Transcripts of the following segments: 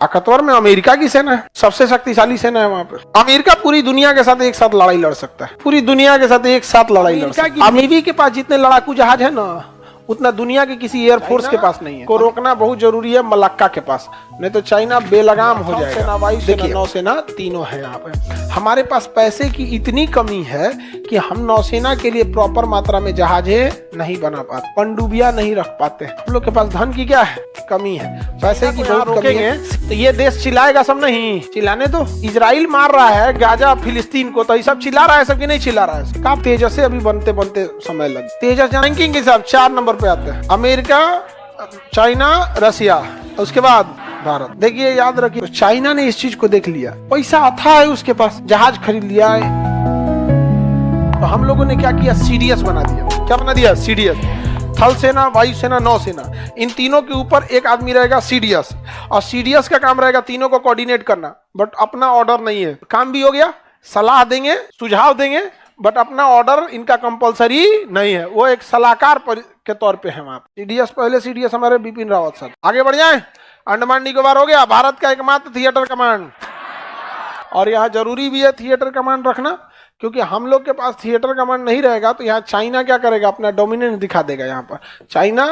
ताकतवर में अमेरिका की सेना है, सबसे शक्तिशाली सेना है वहां पे। अमेरिका पूरी दुनिया के साथ एक साथ लड़ाई लड़ सकता है, पूरी दुनिया के साथ एक साथ लड़ाई लड़ सकता है। नेवी के पास जितने लड़ाकू जहाज है ना, उतना दुनिया के किसी एयरफोर्स के पास नहीं है। को रोकना बहुत जरूरी है मलक्का के पास, नहीं तो चाइना बेलगाम हो जाएगा। सेना, वायुसेना, नौसेना तीनों है यहाँ पे। हमारे पास पैसे की इतनी कमी है कि हम नौसेना के लिए प्रॉपर मात्रा में जहाजें नहीं बना पाते, पनडुबियां नहीं रख पाते। हम लोग के पास धन की क्या है, कमी है, पैसे की बहुत कमी है। तो ये देश चिल्लाएगा सब नहीं, चिल्लाने दो। इजराइल मार रहा है गाजा फिलिस्तीन को, तो ये सब चिल्ला रहा है, सब की नहीं चिल्ला रहा है। का तेजस से अभी बनते बनते समय लग। तेजस रैंकिंग के हिसाब 4 नंबर पे आते हैं, अमेरिका, चाइना, रसिया, उसके बाद भारत। देखिए याद रखिए, चाइना ने इस चीज को देख लिया, पैसा अथाह है उसके पास, जहाज खरीद लिया है। तो हम लोगों ने क्या किया, सीडीएस बना दिया। क्या बना दिया, सीडीएस। थल सेना, वायुसेना, नौसेना, इन तीनों के ऊपर एक आदमी रहेगा सीडीएस, और सीडीएस का काम रहेगा तीनों को कोऑर्डिनेट करना। बट अपना ऑर्डर नहीं है, काम भी हो गया, सलाह देंगे, सुझाव देंगे, बट अपना ऑर्डर इनका कंपलसरी नहीं है, वो एक सलाहकार के तौर पे है वहां। सीडीएस, पहले सीडीएस हमारे बिपिन रावत साहब। आगे बढ़ जाए, अंडमान निकोबार हो गया, भारत का एकमात्र थिएटर कमांड। और यहाँ जरूरी भी है थिएटर कमांड रखना, क्योंकि हम लोग के पास थिएटर कमांड नहीं रहेगा तो यहाँ चाइना क्या करेगा, अपना डोमिनेंस दिखा देगा। यहाँ पर चाइना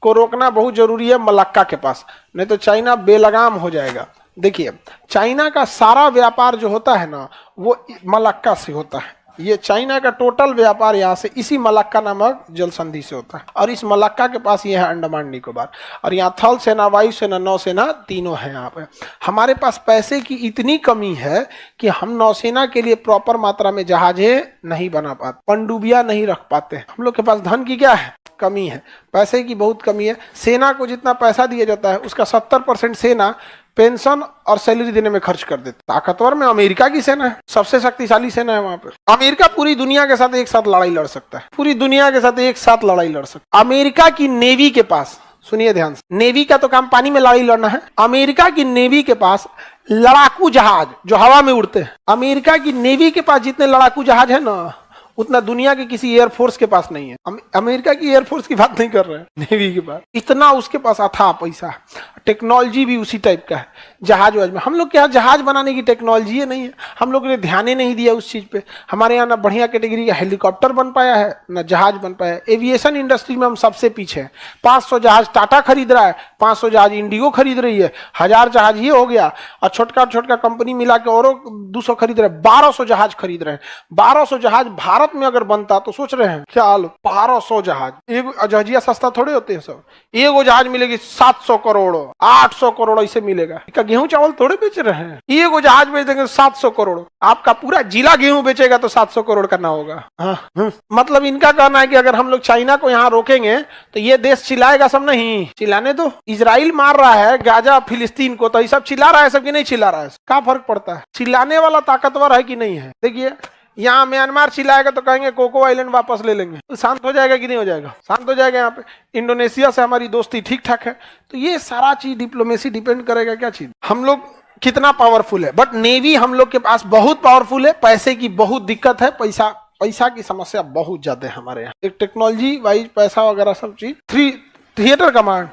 को रोकना बहुत जरूरी है मलक्का के पास, नहीं तो चाइना बेलगाम हो जाएगा। देखिए, चाइना का सारा व्यापार जो होता है ना, वो मलक्का से होता है। ये चाइना का टोटल व्यापार यहाँ से इसी मलक्का नामक जल संधि से होता है, और इस मलक्का के पास ये है अंडमान निकोबार। और यहाँ थल सेना, वायुसेना, नौसेना तीनों है यहाँ पे। हमारे पास पैसे की इतनी कमी है कि हम नौसेना के लिए प्रॉपर मात्रा में जहाजें नहीं बना पाते, पनडुबियां नहीं रख पाते। हम लोग के पास धन की क्या है, कमी है, पैसे की बहुत कमी है। सेना को जितना पैसा दिया जाता है उसका 70% सेना पेंशन और सैलरी देने में खर्च कर देते। ताकतवर में अमेरिका की सेना है, सबसे शक्तिशाली सेना है वहां पे। अमेरिका पूरी दुनिया के साथ एक साथ लड़ाई लड़ सकता है, पूरी दुनिया के साथ एक साथ लड़ाई लड़ सकता है। अमेरिका की नेवी के पास, सुनिए ध्यान से, नेवी का तो काम पानी में लड़ाई लड़ना है। अमेरिका की नेवी के पास लड़ाकू जहाज जो हवा में उड़ते हैं, अमेरिका की नेवी के पास जितने लड़ाकू जहाज है ना, उतना दुनिया के किसी एयरफोर्स के पास नहीं है। अमेरिका की एयरफोर्स की बात नहीं कर रहे हैं, नेवी के पास इतना उसके पास अथाह पैसा है, टेक्नोलॉजी भी उसी टाइप का है। जहाज वाज में हम लोग के यहाँ जहाज बनाने की टेक्नोलॉजी है नहीं है, हम लोग ने ध्यान ही नहीं दिया उस चीज पे। हमारे यहाँ ना बढ़िया कैटेगरी का हेलीकॉप्टर बन पाया है, ना जहाज बन पाया है। एविएशन इंडस्ट्री में हम सबसे पीछे हैं। 500 जहाज टाटा खरीद रहा है, 500 जहाज इंडिगो खरीद रही है, 1000 जहाज ये हो गया, और छोटका छोटका कंपनी मिला के और 200 खरीद रहे हैं, 1200 जहाज खरीद रहे हैं। 1200 जहाज भारत में अगर बनता तो सोच रहे हैं क्या हाल, 1200 जहाज। एक जहाजिया सस्ता थोड़े होते हैं सब, एगो जहाज मिलेगी 700 करोड़, 800 करोड़ ऐसे मिलेगा। क्या गेहूं चावल थोड़े बेच रहे हैं, एगो जहाज बेच देंगे 700 करोड़। आपका पूरा जिला गेहूं बेचेगा तो 700 करोड़ करना होगा। मतलब इनका कहना है कि अगर हम लोग चाइना को यहाँ रोकेंगे तो ये देश चिल्लाएगा सब नहीं, चिल्लाने दो। इजराइल मार रहा है गाजा फिलिस्तीन को, तो ये सब चिल्ला रहा है, सब की नहीं चिल्ला रहा है। क्या फर्क पड़ता है, चिल्लाने वाला ताकतवर है कि नहीं है। देखिए, यहाँ म्यांमार चिल्लाएगा तो कहेंगे कोको आइलैंड वापस ले लेंगे, तो शांत हो जाएगा कि नहीं हो जाएगा, शांत हो जाएगा। यहाँ पे इंडोनेशिया से हमारी दोस्ती ठीक ठाक है। तो ये सारा चीज डिप्लोमेसी डिपेंड करेगा क्या चीज, हम लोग कितना पावरफुल है। बट नेवी हम लोग के पास बहुत पावरफुल है, पैसे की बहुत दिक्कत है, पैसा की समस्या बहुत ज्यादा है हमारे यहाँ। एक टेक्नोलॉजी वाइज पैसा वगैरह सब चीज। थिएटर कमांड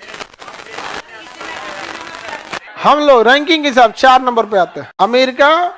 हम लोग रैंकिंग के हिसाब 4 नंबर पे आते हैं, अमेरिका,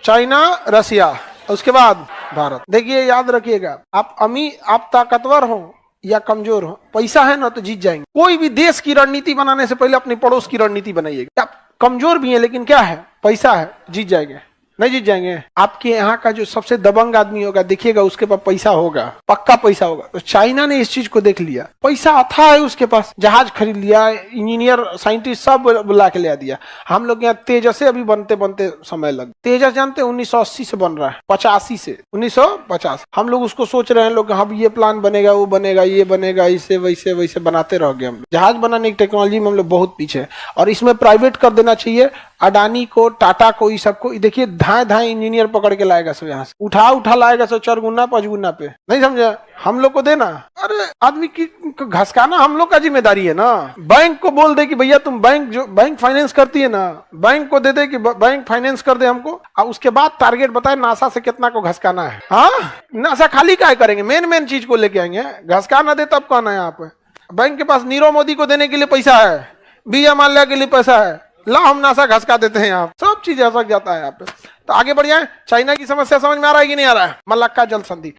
चाइना, रसिया, उसके बाद भारत। देखिए याद रखिएगा, आप ताकतवर हो या कमजोर हो, पैसा है ना तो जीत जाएंगे। कोई भी देश की रणनीति बनाने से पहले अपने पड़ोस की रणनीति बनाइएगा। आप कमजोर भी हैं लेकिन क्या है, पैसा है, जीत जाएंगे। नहीं जीत जाएंगे। आपके यहाँ का जो सबसे दबंग आदमी होगा, देखिएगा उसके पास पैसा होगा, पक्का पैसा होगा। तो चाइना ने इस चीज को देख लिया, पैसा अथाह है उसके पास, जहाज खरीद लिया, इंजीनियर साइंटिस्ट सब बुला के ले दिया। हम लोग यहाँ तेजस से अभी बनते बनते समय लग। तेजस जानते 1980 से बन रहा है, 85 से 1950। हम लोग उसको सोच रहे हैं लोग, हम ये प्लान बनेगा, वो बनेगा, ये बनेगा, इसे वैसे वैसे बनाते रह गए। हम जहाज बनाने की टेक्नोलॉजी में हम लोग बहुत पीछे हैं, और इसमें प्राइवेट कर देना चाहिए। अडानी को, टाटा को, इस सबको देखिए, धाए इंजीनियर पकड़ के लाएगा सब, यहाँ से उठा लाएगा सब 4 गुना 5 गुना पे। नहीं समझा, हम लोग को देना। अरे आदमी की घसकाना हम लोग का जिम्मेदारी है ना। बैंक को बोल दे कि भैया तुम बैंक फाइनेंस करती है ना, बैंक को दे कि बैंक फाइनेंस कर दे हमको, और उसके बाद टारगेट बताए नासा से कितना को घसकाना है। हाँ, नासा खाली क्या करेंगे, मेन चीज को लेके आएंगे। घसका ना दे तब कहना है यहाँ पे। बैंक के पास नीरव मोदी को देने के लिए पैसा है, बीजा माल्या के लिए पैसा है, ला हम नासा घसका देते हैं यहाँ, सब चीज घसक जाता है यहाँ पे। तो आगे बढ़ जाए, चाइना की समस्या समझ में आ रहा है कि नहीं आ रहा है? मलक्का जल संधि।